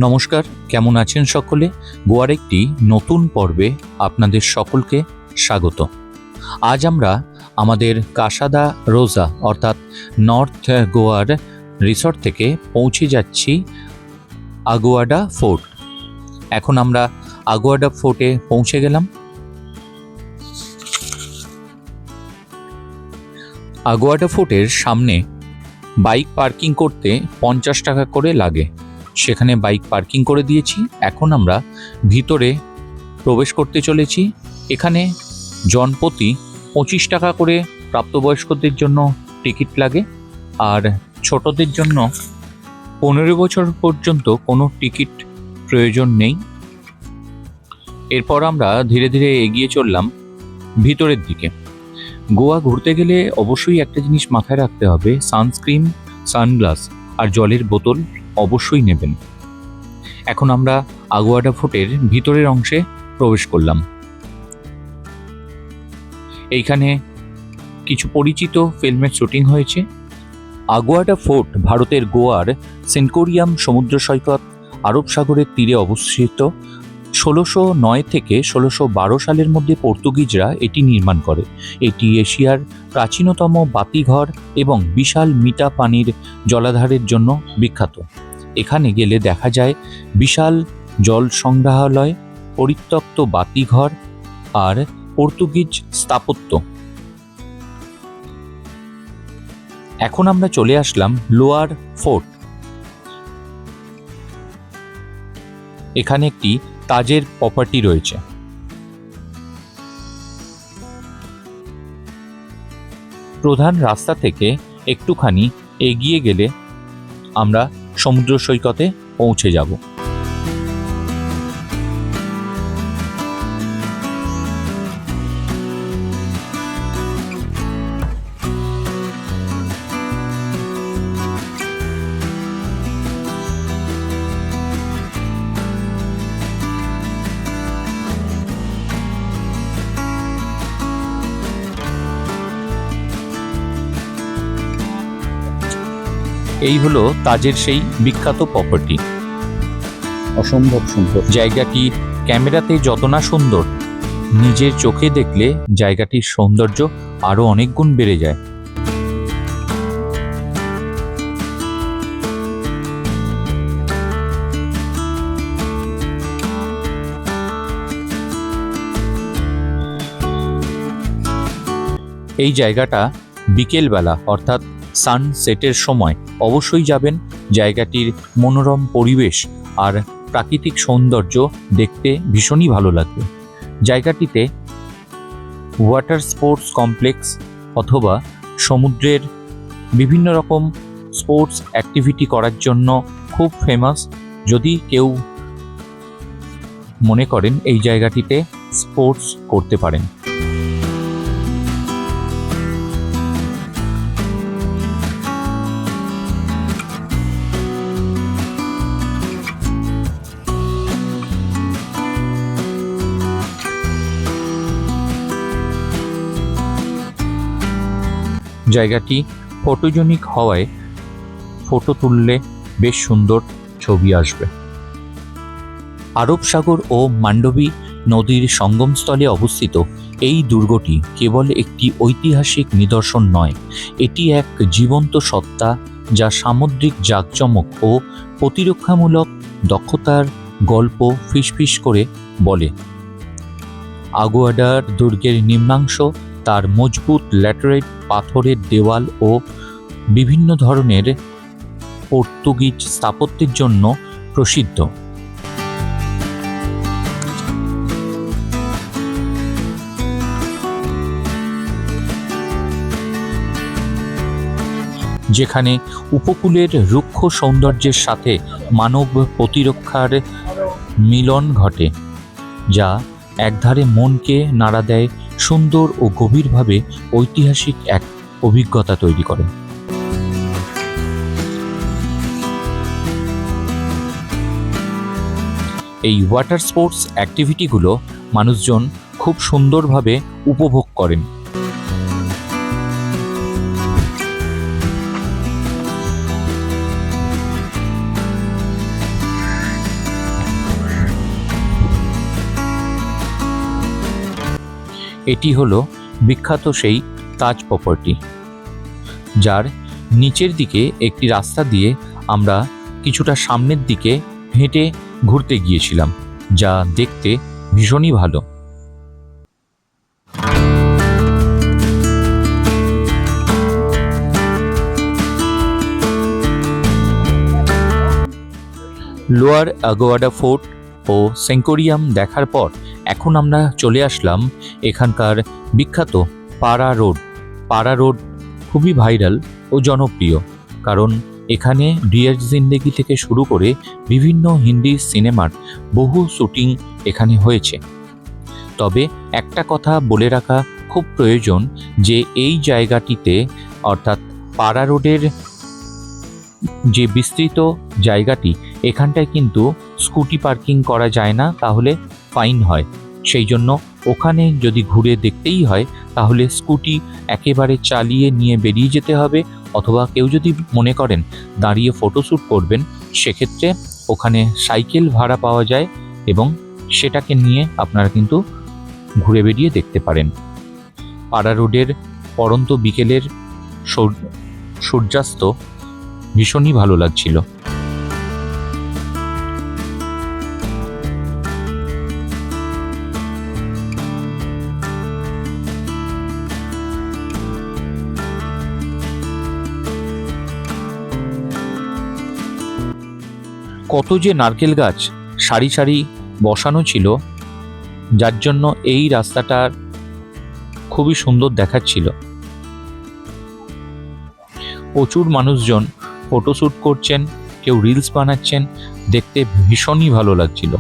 নমস্কার, কেমন আছেন সকলে? গোয়ার একটি নতুন পর্বে আপনাদের সকলকে স্বাগত। আজ আমরা আমাদের কাসাদা রোজা অর্থাৎ নর্থ গোয়ার রিসর্ট থেকে পৌঁছে যাচ্ছি আগুয়াডা ফোর্ট। এখন আমরা আগুয়াডা ফোর্টে পৌঁছে গেলাম। আগুয়াডা ফোর্টের সামনে বাইক পার্কিং করতে 50 টাকা করে লাগে। সেখানে বাইক পার্কিং করে দিয়েছি। এখন আমরা ভিতরে প্রবেশ করতে চলেছি। এখানে জনপ্রতি 25 টাকা করে প্রাপ্তবয়স্কদের জন্য টিকিট লাগে, আর ছোটদের জন্য 15 বছর পর্যন্ত কোনো টিকিট প্রয়োজন নেই। এরপর আমরা ধীরে ধীরে এগিয়ে চললাম ভিতরের দিকে। গোয়া ঘুরতে গেলে অবশ্যই একটা জিনিস মাথায় রাখতে হবে, সানস্ক্রিন, সানগ্লাস আর জলের বোতল অবশ্যই নেবেন। এখন আমরা আগুয়াডা ফোর্টের ভিতরের অংশে প্রবেশ করলাম। এইখানে কিছু পরিচিত ফিল্মের শুটিং হয়েছে। আগুয়াডা ফোর্ট ভারতের গোয়ার সেনকোরিয়াম সমুদ্র সৈকত আরব সাগরের তীরে অবস্থিত। 1609 থেকে 1612 সালের মধ্যে পর্তুগিজরা এটি নির্মাণ করে। এটি এশিয়ার প্রাচীনতম বাতিঘর এবং বিশাল মিঠা পানির জলাধারের জন্য বিখ্যাত। এখানে গেলে দেখা যায় বিশাল জল সংগ্রহালয়, পরিত্যক্ত বাতিঘর আর পর্তুগিজ স্থাপত্য। এখন আমরা চলে আসলাম লোয়ার ফোর্ট। এখানে একটি তাজের প্রপার্টি রয়েছে। প্রধান রাস্তা থেকে একটুখানি এগিয়ে গেলে আমরা সমুদ্র সৈকতে পৌঁছে যাব। এই হলো তাজের সেই বিখ্যাত প্রপার্টি। অসম্ভব সুন্দর জায়গাটি ক্যামেরাতে যত না সুন্দর, নিজের চোখে দেখলে জায়গাটির সৌন্দর্য আরো অনেক গুণ বেড়ে যায়। এই জায়গাটা বিকেলবেলা অর্থাৎ সানসেটের সময় অবশ্যই যাবেন। জায়গাটির মনোরম পরিবেশ আর প্রাকৃতিক সৌন্দর্য দেখতে ভীষণই ভালো লাগবে। জায়গাটিতে ওয়াটার স্পোর্টস কমপ্লেক্স অথবা সমুদ্রের বিভিন্ন রকম স্পোর্টস অ্যাক্টিভিটি করার জন্য খুব ফেমাস। যদি কেউ মনে করেন এই জায়গাটিতে স্পোর্টস করতে পারেন। জায়গাটি ফটোজেনিক হওয়ায় ফটো তুললে বেশ সুন্দর ছবি আসবে। আরব সাগর ও মান্ডবী নদীর সঙ্গমস্থলে অবস্থিত এই দুর্গটি কেবল একটি ঐতিহাসিক নিদর্শন নয়, এটি এক জীবন্ত সত্তা যা সামুদ্রিক জাঁকজমক ও প্রতিরক্ষামূলক দক্ষতার গল্প ফিসফিস করে বলে। আগুয়াডার দুর্গের নিম্নাংশ তার মজবুত ল্যাটেরাইট পাথরের দেওয়াল ও বিভিন্ন ধরনের পর্তুগিজ স্থাপত্যের জন্য প্রসিদ্ধ। যেখানে উপকূলের রুক্ষ সৌন্দর্যের সাথে মানব প্রতিরক্ষার মিলন ঘটে, যা একধারে মনকে নাড়া দেয়, সুন্দর ও গভীরভাবে ঐতিহাসিক এক অভিজ্ঞতা তৈরি করে। এই ওয়াটার স্পোর্টস অ্যাক্টিভিটিগুলো মানুষজন খুব সুন্দরভাবে উপভোগ করেন। এটি হলো বিখ্যাত সেই তাজ প্রপার্টি, যার নিচের দিকে একটি রাস্তা দিয়ে আমরা কিছুটা সামনের দিকে হেঁটে ঘুরতে গিয়েছিলাম, যা দেখতে ভীষণই ভালো। লোয়ার আগোয়াডা ফোর্ট ও সেঙ্কোরিয়াম দেখার পর এখন আমরা চলে আসলাম এখানকার বিখ্যাত পাড়া রোড। পাড়া রোড খুবই ভাইরাল ও জনপ্রিয়, কারণ এখানে ডিয়ার জিন্দেগি থেকে শুরু করে বিভিন্ন হিন্দি সিনেমার বহু শুটিং এখানে হয়েছে। তবে একটা কথা বলে রাখা খুব প্রয়োজন যে এই জায়গাটিতে, অর্থাৎ পাড়া রোডের যে বিস্তৃত জায়গাটি, এখানটায় কিন্তু স্কুটি পার্কিং করা যায় না, তাহলে ফাইন হয়। সেই জন্য ওখানে যদি ঘুরে দেখতেই হয় তাহলে স্কুটি একেবারে চালিয়ে নিয়ে বেরিয়ে যেতে হবে, অথবা কেউ যদি মনে করেন দাঁড়িয়ে ফটোশ্যুট করবেন, সেক্ষেত্রে ওখানে সাইকেল ভাড়া পাওয়া যায় এবং সেটাকে নিয়ে আপনারা কিন্তু ঘুরে বেরিয়ে দেখতে পারেন। পাড়া রোডের পরন্ত বিকেলের সূর্যাস্ত ভীষণই ভালো লাগছিল। কত যে নারকেল গাছ সারি সারি বসানো ছিল, যার জন্য এই রাস্তাটা খুবই সুন্দর দেখাচ্ছিল। প্রচুর মানুষজন ফটোশ্যুট করছেন, কেউ রিলস বানাচ্ছেন, দেখতে ভীষণই ভালো লাগছিল।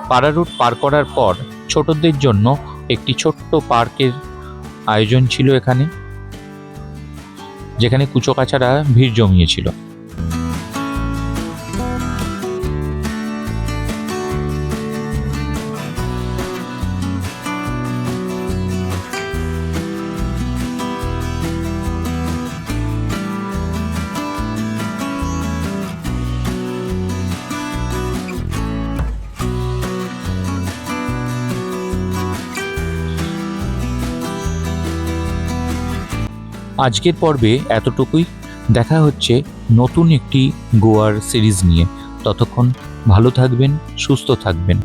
পাড়া রোড পার করার পর ছোটদের জন্য একটি ছোট্ট পার্কের আয়োজন ছিল এখানে, যেখানে কুচোকাচারা ভিড় জমিয়েছিল। আজকের পর্বে এতটুকুই। দেখা হচ্ছে নতুন একটি গোয়ার সিরিজ নিয়ে। ততক্ষণ ভালো থাকবেন, সুস্থ থাকবেন।